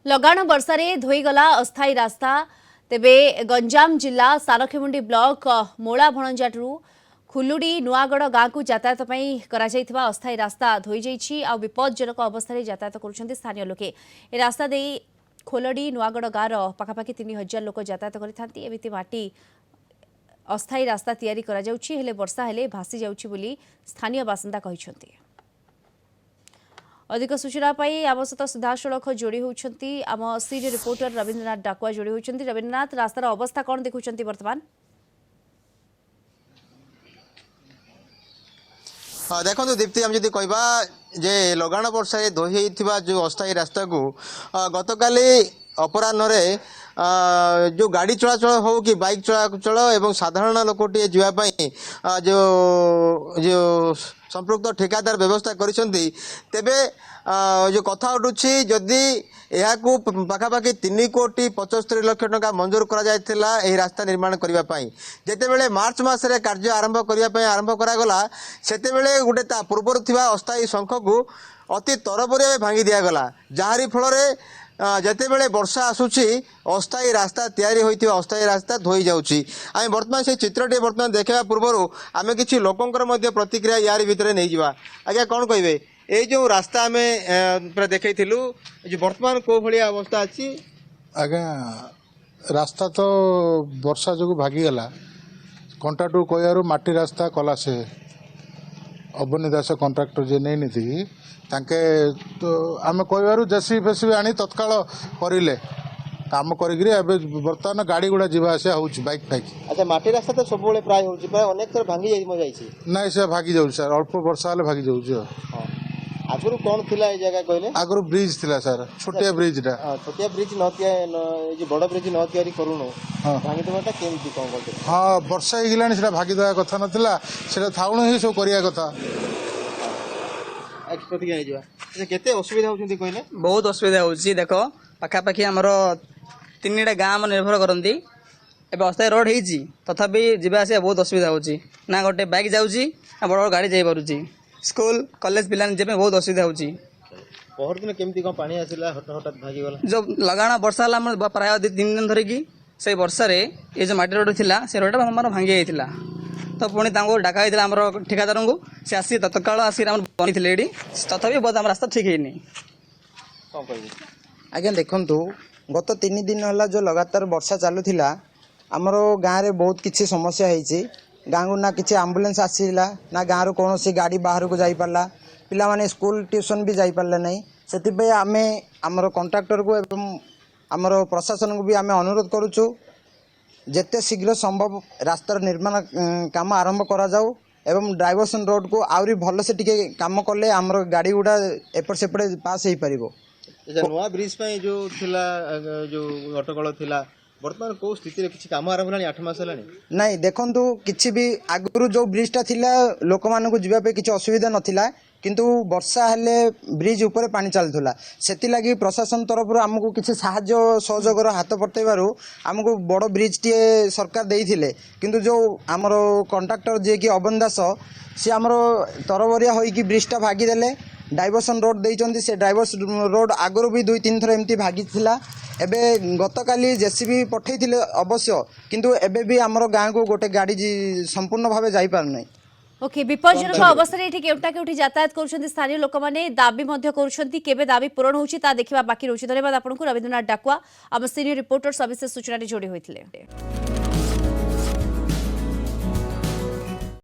लगाण वर्षारे धोईगला अस्थायी रास्ता तेबे गंजाम जिला सारखेमुंडी ब्लॉक मोला भणंजाटू खुलुड़ी नुआगढ़ गाँ को यातायात करा अस्थायी रास्ता धोई जाइछि आ विपदजनक अवस्था यातायात करुछन्ति स्थानीय लोके ए रास्ता दे खोलड़ी नुआगढ़ गाँर पाखापाखि 3000 लोक यातायात करिथांती एमिति माटी अस्थायी रास्ता तैयारी करा जाउछि हेले वर्षा हेले भासी जाउछि बोली स्थानीय बासिंदा कहिसन्ति। अधिक सूचना आम सहित सीधासख जोड़ी होती आम सीनियर रिपोर्टर रवींद्रनाथ डाकुआ जोड़ी होती। रवींद्रनाथ, रास्तार अवस्था कौन देखुंट बर्तमान? देखो दीप्ति आम जब कहवा जे लगाण वर्षा धोई जो अस्थायी रास्ता को गतकाली अपराह्न जो गाड़ी चलाचल हो कि बाइक चलाचल एवं साधारण लोकटे जावाई जो जो संपृक्त ठेकादार व्यवस्था करिसेंती तेबे जो कथा उठुछि जदि यह पाखापाखि 3,75,00,000 टंका मंजूर करा जायथिला एही रास्ता निर्माण करिबा पई जेतेबेले मार्च मासरे कार्य आरंभ करिबा पई आरंभ करागला सेतेबेले गुटे ता पूर्वर थिबा अस्थायी शंख को अति तरबरिया भांगी दिया गला जहारी फलरे जेतेबेले वर्षा आसुची अस्थायी रास्ता तैयारी होइथिबा अस्थायी रास्ता धोई जाउची। आमे वर्तमान से चित्रटी वर्तमान देखा पूर्व आमे किछि लोकंकर मध्य प्रतिक्रिया यारी भितरे नै जिवा। आज्ञा कोन कहबे ए जो रास्ता आमे पूरा देखैथिलु जे वर्तमान को भली अवस्था अछि? आज्ञा रास्ता तो वर्षा जो भागी गला कंट्राक्टर कहयारु माटी रास्ता कला से अबनी दास कंट्राक्टर जे नै निथि तांके तो आम कहबार जेसीबी फेसीबी आनी तत्काल करें काम करी बर्तमान गाड़ी गुड़ा जावा आसा हो बाइक फाइक। अच्छा माटी रास्ता तो सब प्राय हो प्राय अनेक थर भांगी जाइए ना से भागी जाऊँ सर अल्प वर्षा हेल्ले भागी जाऊँ। आगुरी कौन थिला ए जगह कहले? आगुरी ब्रिज थिला सर छोटिया ब्रिजटा छोटिया ब्रिज न बड़ ब्रिज न तैयारी करूनो भांगी देवाटा केमती कौन करते? हाँ वर्षा हो गलानी से भागी देवा कथा नाला से थाउण ही सब करिया कथा केते असुविधा होउछन्ती कहले? बहुत असुविधा होउछि देख पाखापाखि आमर 3टा गाँ निर्भर करती एवं अस्थायी रोड होती तथापि जावा आसा बहुत असुविधा होउछि ना गोटे बाइक जाउछि ना बड़ बड़ गाड़ी जाई पारुछि स्कूल कॉलेज पिला जेबे बहुत असुविधा होउछि। पहर दिन केमती कोन पानी आसिला हठात भागी गला जो लगाण वर्षा हला हम प्राय 2-3 दिन धरिकी से वर्षा रे ये जो माटी रोड थिला से रोड हमर भांगी जाइतिला तो पुणी डाका होता आम ठेकादार को सी आसी तत्काल आसिक बनी ये तथापि बहुत आम रास्ता ठीक है। आज्ञा देखु गत 3 दिन है जो लगातार वर्षा चलुला आमर गाँव में बहुत किसी समस्या होती गाँव को ना किसी आम्बुलेंस आसला ना गाँव कौन सी गाड़ी बाहर को जापारा पिला माने स्कूल ट्यूशन भी जापारे ना से आम आमर कंट्राक्टर को एवं आमर प्रशासन को भी आम अनुरोध करुचु जेते शीघ्र संभव रास्तार निर्माण काम आरंभ करा जाऊ एवं डाइवर्सन रोड को आउरी भल से टिके काम कले आमर गाड़ी गुड़ा एपट सेपटे पास हो पारिबो। नुआ ब्रिज पे जो थिला जो अटकल थिला वर्तमान को स्थिति रे किछि काम आरंभ होलानी 8 मास होलानी नहीं देखंतु किछि भी आगुरु जो ब्रिजटा थिला लोक मान को जिबा पे किछि असुविधा नथिला किंतु वर्षा हेले ब्रिज ऊपर पानी चलथुला सेति लागि प्रशासन तरफ आमको किछि साहाय्य सहयोगर हाथ पटेबारु आमको बड़ ब्रिज टी सरकार देइथिले किंतु जो आमर कंट्राक्टर जे कि अबन दास सी आमर तरबरिया होई कि ब्रिजटा भागी देले डाइवर्सन रोड देइचंती से डाइवर्सन रोड आगुरु भी 2-3 थर एमती भागी थिला एबे गतकाली जेसीबी पठेइथिले अवश्य किंतु एबे भी आमर गाँ को गोटे गाड़ी संपूर्ण भाव जाई पार नै। ओके विपज्जनक अवस्था रे केउटा केउठी यातायात करूछन्ती स्थानीय लोक माने दाबी मध्य करूछन्ती केबे दाबी पूरण होउछि ता देखिबा बाकी रहउछि। धन्यवाद आपनको रवींद्रनाथ डाकुआ आम सीनियर रिपोर्टर सर्विसेज सूचना जोड़ी होइथिले।